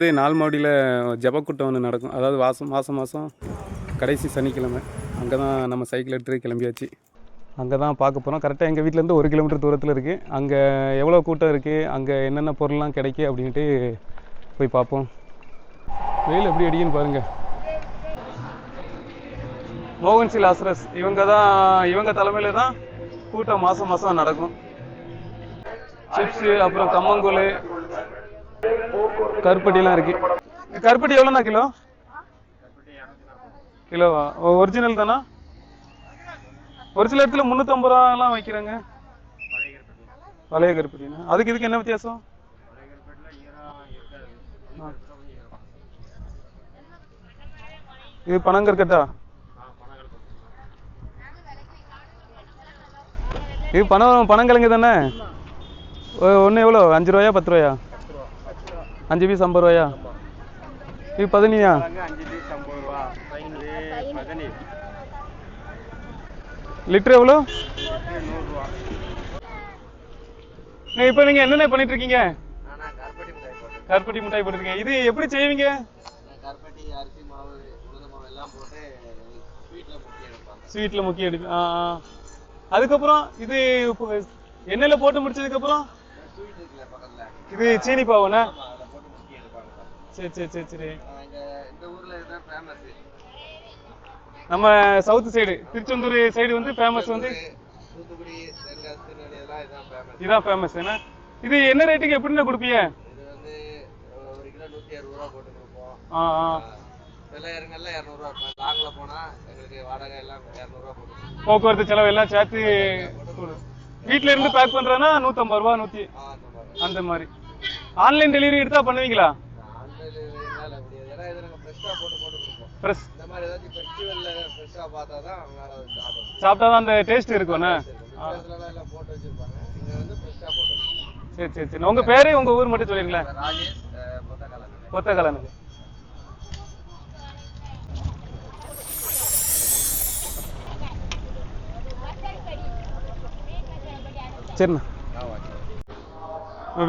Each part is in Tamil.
இதே நால்மாடியில் ஜபக்கூட்டம் ஒன்று நடக்கும். அதாவது மாதம் மாதம் கடைசி சனிக்கிழமை அங்கே தான் நம்ம சைக்கிள் எடுத்துகிட்டு கிளம்பியாச்சு. அங்கே தான் பார்க்க போகிறோம். கரெக்டாக எங்கள் வீட்டிலேருந்து 1 கிலோமீட்டர் தூரத்தில் இருக்குது. அங்கே எவ்வளோ கூட்டம் இருக்குது, அங்கே என்னென்ன பொருள்லாம் கிடைக்கு அப்படின்ட்டு போய் பார்ப்போம். வெயில் எப்படி அடிக்குன்னு பாருங்கள். மோகன்சி லாசரஸ் இவங்க தலைமையில் தான் கூட்டம் மாதம் மாதம் நடக்கும். சிப்ஸு, அப்புறம் கம்மங்கூழ், கருப்பட்டிலாம் இருக்கு. கருப்பட்டி எவ்வளோண்ணா கிலோ? கிலோவா? ஒரிஜினல் தானா? ஒரு சில இடத்துல 350 ரூபாலாம் வைக்கிறாங்க. பழைய கருப்பட்டினா அதுக்கு இதுக்கு என்ன வித்தியாசம்? இது பனங்கற்கட்டா? இது பனங்கிழங்கு தானே? ஒன்று எவ்வளோ? 5 ரூபாயா 10 ரூபாயா? 5 பீஸ் 50 ரூபாயா? இது பதனியா? லிட்டர் எவ்வளோ? இப்போ நீங்கள் என்னென்ன பண்ணிட்டு இருக்கீங்க? கருப்பட்டி மிட்டாய் போட்டுருக்கீங்க. இது எப்படி செய்வீங்க? ஸ்வீட்டில் முக்கிய எடுக்கும். அதுக்கப்புறம் இது எண்ணெயில் போட்டு முடிச்சதுக்கப்புறம் இது சீனி பாவண்ணா? சரி சரி சரி சரி. நம்ம சவுத் சைடு திருச்செந்தூர் சைடு வந்து ஃபேமஸ் வந்து இதான் ஃபேமஸ். என்ன இது என்ன ரேட்டுக்கு எப்படின்னா கொடுப்பீங்க? போக்குவரத்து செலவு எல்லாம் சேர்த்து வீட்டுல இருந்து பேக் பண்றேன்னா 150 ரூபா 100 அந்த மாதிரி. ஆன்லைன் டெலிவரி எடுத்தா பண்ணுவீங்களா? சாப்பிட்டாதான் அந்த டேஸ்ட் இருக்கும்ண்ணா. சரி சரி சரி. உங்க பேரு உங்க ஊர் மட்டும் சொல்லிருங்களேன். பொத்தகலன். சரிண்ணா.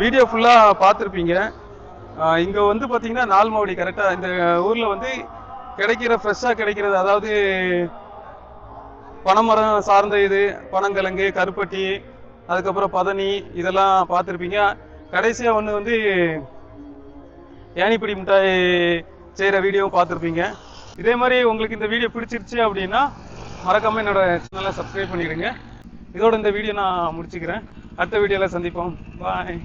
வீடியோ ஃபுல்லாக பார்த்துருப்பீங்க. இங்கே வந்து பார்த்தீங்கன்னா நால்மாவடி கரெக்டாக இந்த ஊரில் வந்து கிடைக்கிற ஃப்ரெஷ்ஷாக கிடைக்கிறது, அதாவது பனைமரம் சார்ந்த இது பனங்கிழங்கு, கருப்பட்டி, அதுக்கப்புறம் பதனி இதெல்லாம் பார்த்துருப்பீங்க. கடைசியாக ஒன்று வந்து ஏணிப்படி மிட்டாய் செய்கிற வீடியோவும் பார்த்துருப்பீங்க. இதே மாதிரி உங்களுக்கு இந்த வீடியோ பிடிச்சிருச்சு அப்படின்னா மறக்காமல் என்னோட சேனலை சப்ஸ்கிரைப் பண்ணிடுங்க. இதோட இந்த வீடியோ நான் முடிச்சுக்கிறேன். அடுத்த வீடியோவில் சந்திப்போம். பாய்.